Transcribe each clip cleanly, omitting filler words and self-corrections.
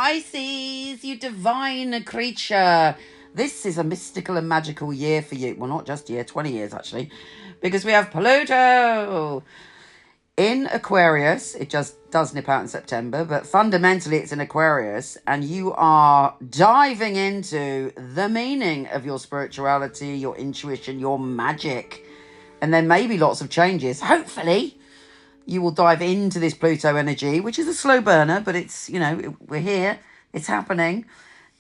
Pisces, you divine creature. This is a mystical and magical year for you. Well, not just year, 20 years actually, because we have Pluto in Aquarius. It just does nip out in September, but fundamentally it's in Aquarius, and you are diving into the meaning of your spirituality, your intuition, your magic, and then maybe lots of changes. Hopefully you will dive into this Pluto energy, which is a slow burner, but it's, we're here, it's happening,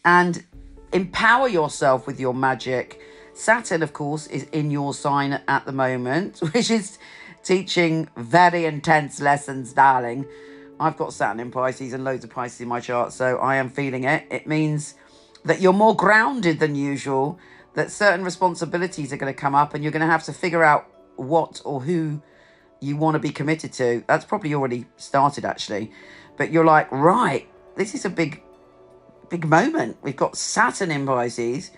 and empower yourself with your magic. Saturn, of course, is in your sign at the moment, which is teaching very intense lessons, darling. I've got Saturn in Pisces and loads of Pisces in my chart, so I am feeling it. It means that you're more grounded than usual, that certain responsibilities are going to come up, and you're going to have to figure out what or who you want to be committed to. That's probably already started, actually. But you're like, right, this is a big moment. We've got Saturn in Pisces,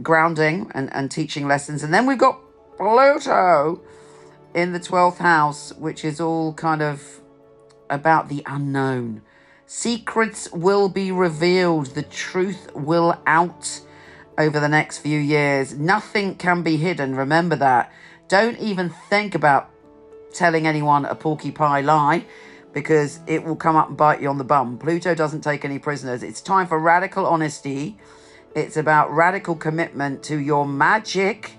grounding and teaching lessons. And then we've got Pluto in the 12th house, which is all kind of about the unknown. Secrets will be revealed. The truth will out over the next few years. Nothing can be hidden. Remember that. Don't even think about telling anyone a porky pie lie, because it will come up and bite you on the bum. Pluto doesn't take any prisoners. It's time for radical honesty. It's about radical commitment to your magic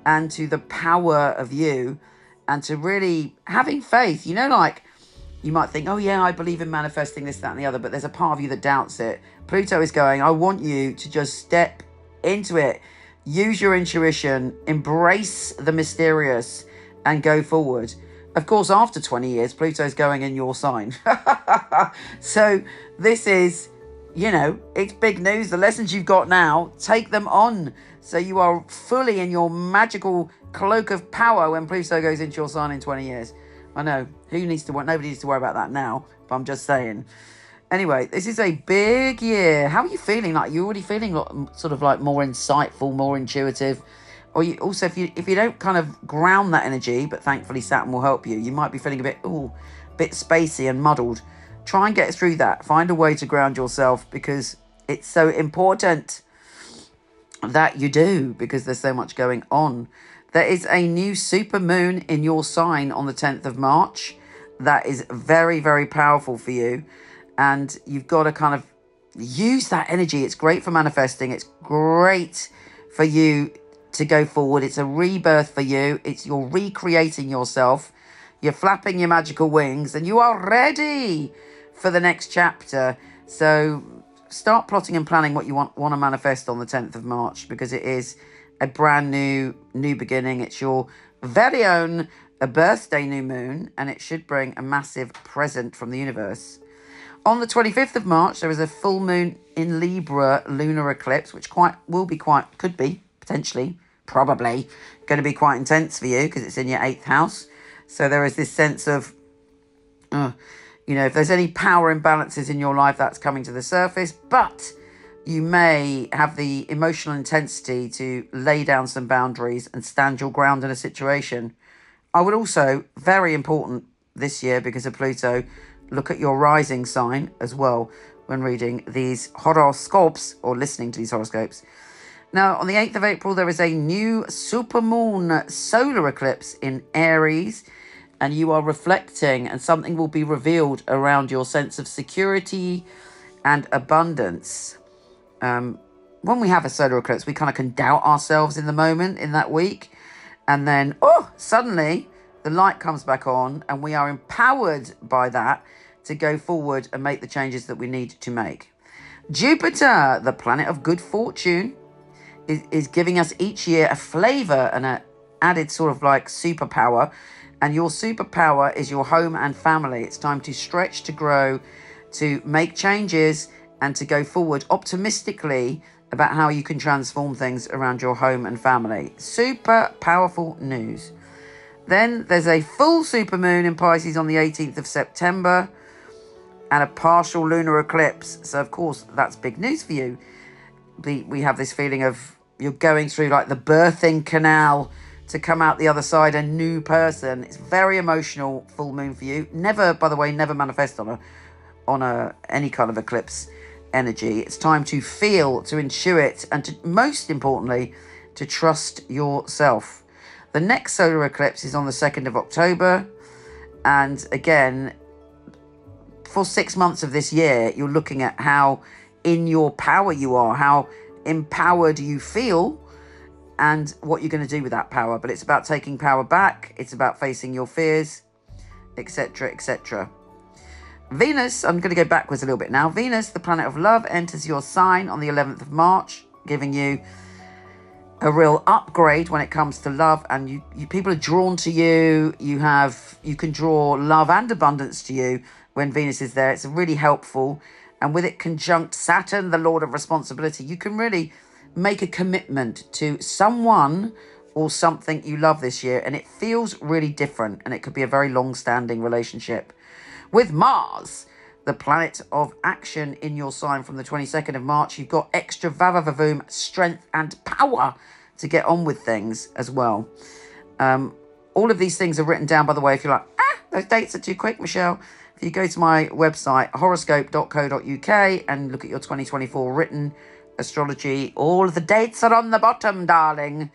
and to the power of you, and to really having faith. Like, you might think, oh yeah, I believe in manifesting this, that, and the other, but there's a part of you that doubts it. Pluto is going, I want you to just step into it. Use your intuition, embrace the mysterious, and go forward. Of course, after 20 years, Pluto's going in your sign. So this is, it's big news. The lessons you've got now, take them on. So you are fully in your magical cloak of power when Pluto goes into your sign in 20 years. I know, nobody needs to worry about that now, but I'm just saying. Anyway, this is a big year. How are you feeling? Like, you're already feeling sort of like more insightful, more intuitive. Or you also, if you don't kind of ground that energy, but thankfully Saturn will help you, you might be feeling a bit spacey and muddled. Try and get through that. Find a way to ground yourself, because it's so important that you do, because there's so much going on. There is a new super moon in your sign on the 10th of March. That is very, very powerful for you. And you've got to kind of use that energy. It's great for manifesting. It's great for you to go forward. It's a rebirth for you. You're recreating yourself. You're flapping your magical wings, and you are ready for the next chapter. So start plotting and planning what you want to manifest on the 10th of March, because it is a brand new beginning. It's your very own a birthday new moon, and it should bring a massive present from the universe. On the 25th of March, there is a full moon in Libra lunar eclipse, which could be, potentially, probably, going to be quite intense for you, because it's in your 8th house. So there is this sense of, if there's any power imbalances in your life, that's coming to the surface. But you may have the emotional intensity to lay down some boundaries and stand your ground in a situation. I would also, very important this year because of Pluto, look at your rising sign as well when reading these horoscopes or listening to these horoscopes. Now, on the 8th of April, there is a new supermoon solar eclipse in Aries, and you are reflecting, and something will be revealed around your sense of security and abundance. When we have a solar eclipse, we kind of can doubt ourselves in the moment, in that week, and then, suddenly the light comes back on, and we are empowered by that to go forward and make the changes that we need to make. Jupiter, the planet of good fortune, is giving us each year a flavour and an added sort of like superpower. And your superpower is your home and family. It's time to stretch, to grow, to make changes, and to go forward optimistically about how you can transform things around your home and family. Super powerful news. Then there's a full supermoon in Pisces on the 18th of September and a partial lunar eclipse. So, of course, that's big news for you. We have this feeling of you're going through like the birthing canal to come out the other side a new person. It's very emotional full moon for you. Never, by the way, never manifest on a any kind of eclipse energy. It's time to feel, to intuit, and to, most importantly, to trust yourself. The next solar eclipse is on the 2nd of October. And again, for 6 months of this year, you're looking at how in your power you are, how empowered you feel, and what you're going to do with that power. But it's about taking power back. It's about facing your fears, etc., etc. Venus, I'm going to go backwards a little bit now. Venus, the planet of love, enters your sign on the 11th of March, giving you a real upgrade when it comes to love, and you people are drawn to you. You can draw love and abundance to you when Venus is there. It's really helpful, and with it conjunct Saturn, the Lord of responsibility, you can really make a commitment to someone or something you love this year, and it feels really different, and it could be a very long-standing relationship. With Mars, the planet of action in your sign from the 22nd of March, you've got extra vavavoom, strength and power to get on with things as well. All of these things are written down, by the way, if you're like, those dates are too quick, Michelle. If you go to my website, horoscope.co.uk, and look at your 2024 written astrology, all of the dates are on the bottom, darling.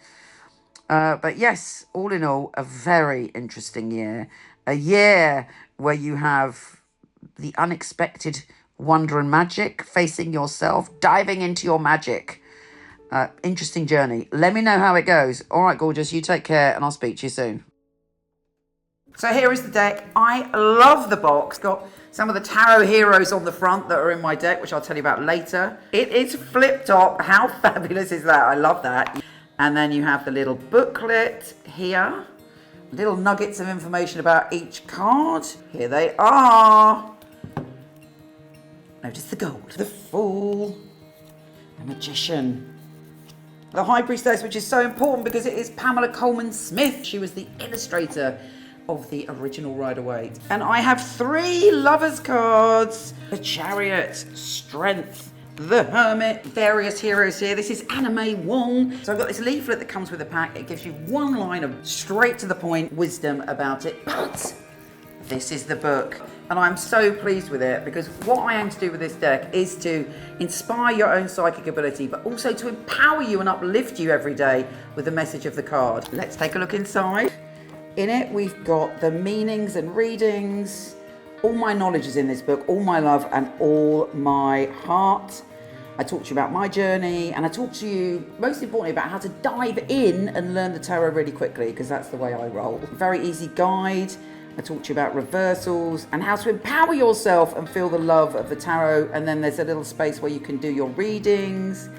But yes, all in all, a very interesting year. A year where you have the unexpected wonder and magic, facing yourself, diving into your magic. Interesting journey. Let me know how it goes. All right, gorgeous. You take care, and I'll speak to you soon. So here is the deck. I love the box. Got some of the tarot heroes on the front that are in my deck, which I'll tell you about later. It is flip top. How fabulous is that? I love that. And then you have the little booklet here. Little nuggets of information about each card. Here they are. Notice the gold. The Fool. The Magician. The High Priestess, which is so important because it is Pamela Coleman Smith. She was the illustrator of the original Rider-Waite. And I have 3 Lovers cards. The Chariot, Strength, the Hermit, various heroes here. This is Anna May Wong. So I've got this leaflet that comes with the pack. It gives you one line of straight to the point wisdom about it. But this is the book. And I'm so pleased with it because what I aim to do with this deck is to inspire your own psychic ability, but also to empower you and uplift you every day with the message of the card. Let's take a look inside. In it, we've got the meanings and readings. All my knowledge is in this book, all my love and all my heart. I talk to you about my journey, and I talk to you, most importantly, about how to dive in and learn the tarot really quickly, because that's the way I roll. Very easy guide. I talk to you about reversals and how to empower yourself and feel the love of the tarot. And then there's a little space where you can do your readings.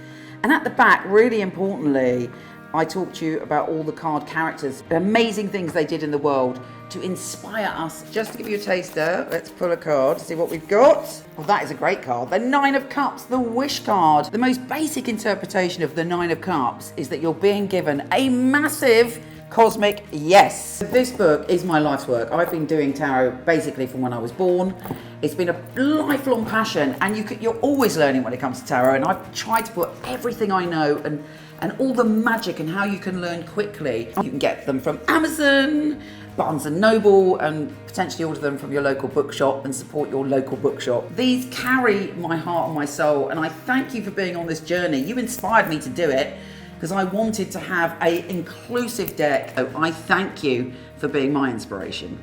And at the back, really importantly, I talk to you about all the card characters, the amazing things they did in the world to inspire us. Just to give you a taster, let's pull a card to see what we've got. Well, that is a great card. The 9 of Cups, the Wish card. The most basic interpretation of the 9 of Cups is that you're being given a massive cosmic yes. This book is my life's work. I've been doing tarot basically from when I was born. It's been a lifelong passion, and you're always learning when it comes to tarot, and I've tried to put everything I know and all the magic and how you can learn quickly. You can get them from Amazon, Barnes & Noble, and potentially order them from your local bookshop and support your local bookshop. These carry my heart and my soul, and I thank you for being on this journey. You inspired me to do it because I wanted to have an inclusive deck. So I thank you for being my inspiration.